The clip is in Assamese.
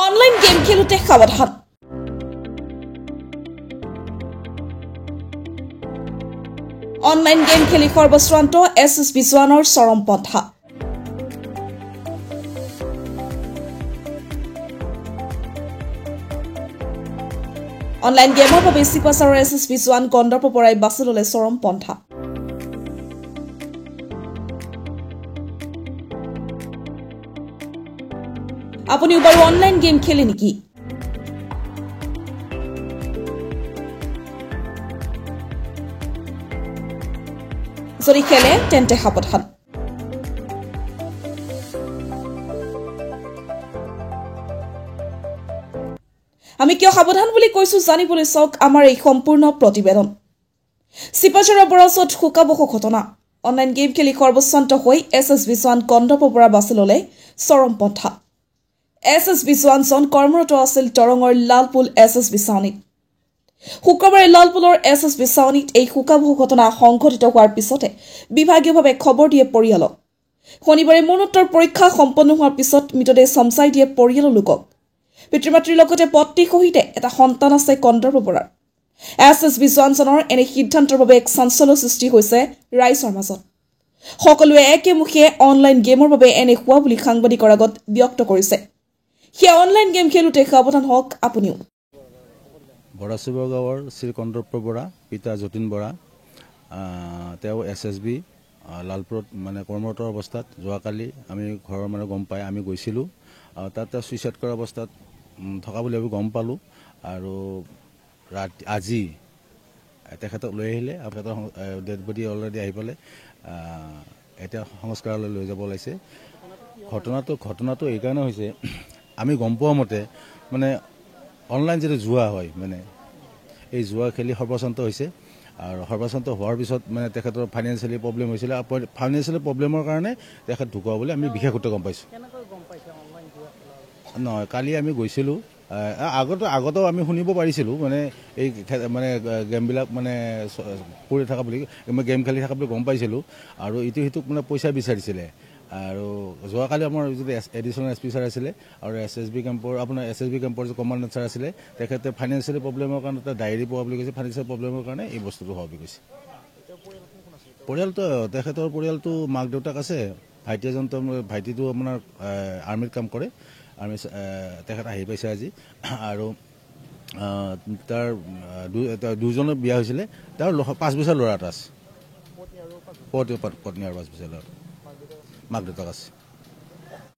অনলাইন গেম খেলোতে সাৱধান অনলাইন গেম খেলি সৰ্বশ্ৰান্ত এছএছবি জোৱানৰ চৰম পন্থা অনলাইন গেমৰ বাবে চিপাচাৰৰ এছএছবি জোৱান গণ্ডৰ পৰাই বাছি ল'লে চৰম পন্থা আপুনিও বাৰু অনলাইন গেম খেলে নেকি যদি খেলে তেন্তে সাৱধান আমি কিয় সাৱধান বুলি কৈছো জানিবলৈ চাওক আমাৰ এই সম্পূৰ্ণ প্ৰতিবেদন চিপাচাৰৰ বৰছত শুকাবহ ঘটনা অনলাইন গেম খেলি সৰ্বশ্ৰান্ত হৈ এছএছবি জোৱান গণ্ডৰ পৰা বাছি ল'লে চৰম পন্থা এছএছবি জোৱানজন কৰ্মৰত আছিল দৰঙৰ লালপুল এছএছবি চাউনীত শুক্ৰবাৰে লালপুলৰ এছএছবি চাউনীত এই শুকাবহ ঘটনা সংঘটিত হোৱাৰ পিছতে বিভাগীয়ভাৱে খবৰ দিয়ে পৰিয়ালক শনিবাৰে মৰণোত্তৰ পৰীক্ষা সম্পন্ন হোৱাৰ পিছত মৃতদেহ চমচাই দিয়ে পৰিয়ালৰ লোকক পিতৃ-মাতৃৰ লগতে পত্নীৰ সহিতে এটা সন্তান আছে গণ্ডৰ পৰা এছএছবি জোৱানজনৰ এনে সিদ্ধান্তৰ বাবে এক চাঞ্চল্য সৃষ্টি হৈছে ৰাইজৰ মাজত সকলোৱে একেমুখে অনলাইন গেমৰ বাবে এনে হোৱা বুলি সাংবাদিকৰ আগত ব্যক্ত কৰিছে সেয়া অনলাইন গেম খেলোতে সাৱধান হওক আপুনিও বৰাচুবৰ গাঁৱৰ শ্ৰী কন্দৰ্প বৰা পিতা যতীন বৰা তেওঁ এছএছবি লালপুৰত মানে কৰ্মৰত অৱস্থাত যোৱাকালি আমি ঘৰৰ মানে গম পাই আমি গৈছিলোঁ তাত ছুইচাইড কৰা অৱস্থাত থকা বুলি আমি গম পালোঁ আৰু আজি তেখেতক লৈ আহিলে তেখেতৰ ডেড বডি অলৰেডি আহি পেলাই এতিয়া সংস্কাৰলৈ লৈ যাব ওলাইছে ঘটনাটো এইকাৰণে হৈছে আমি গম পোৱা মতে মানে অনলাইন যিটো জুৱা হয় মানে এই জুৱা খেলি সৰ্বশ্ৰান্ত হৈছে আৰু সৰ্বশ্ৰান্ত হোৱাৰ পিছত মানে তেখেতৰ ফাইনেন্সিয়েলি প্ৰব্লেম হৈছিলে ফাইনেন্সিয়েলি প্ৰব্লেমৰ কাৰণে তেখেত ঢুকোৱা বুলি আমি বিশেষ সূত্ৰে গম পাইছোঁ নহয় কালি আমি গৈছিলোঁ আগতেও আমি শুনিব পাৰিছিলোঁ মানে এই মানে গেমবিলাক মানে কৰি থকা বুলি গেম খেলি থকা বুলি গম পাইছিলোঁ আৰু ইটো সিটোক মানে পইচা বিচাৰিছিলে আৰু যোৱাকালি আমাৰ যিটো এডিশ্যনেল এছ পি ছাৰ আছিলে আৰু এছএছবি কেম্পৰ যি কমাণ্ডেণ্ট ছাৰ আছিলে তেখেতে ফাইনেন্সিয়েলি প্ৰব্লেমৰ কাৰণে এটা ডায়েৰী পোৱা বুলি কৈছে ফাইনেন্সিয়েল প্ৰব্লেমৰ কাৰণে এই বস্তুটো হোৱা বুলি কৈছে তেখেতৰ পৰিয়ালটো মাক দেউতাক আছে ভাইটি এজন ভাইটিটো আপোনাৰ আৰ্মিত কাম কৰে তেখেত আহি পাইছে আজি আৰু তাৰ দুজনৰ বিয়া হৈছিলে তেওঁৰ 5 বছৰ ল'ৰা এটা আছে পত্নী আৰু 5 বছৰ ল'ৰা মাক দেউতাক আছে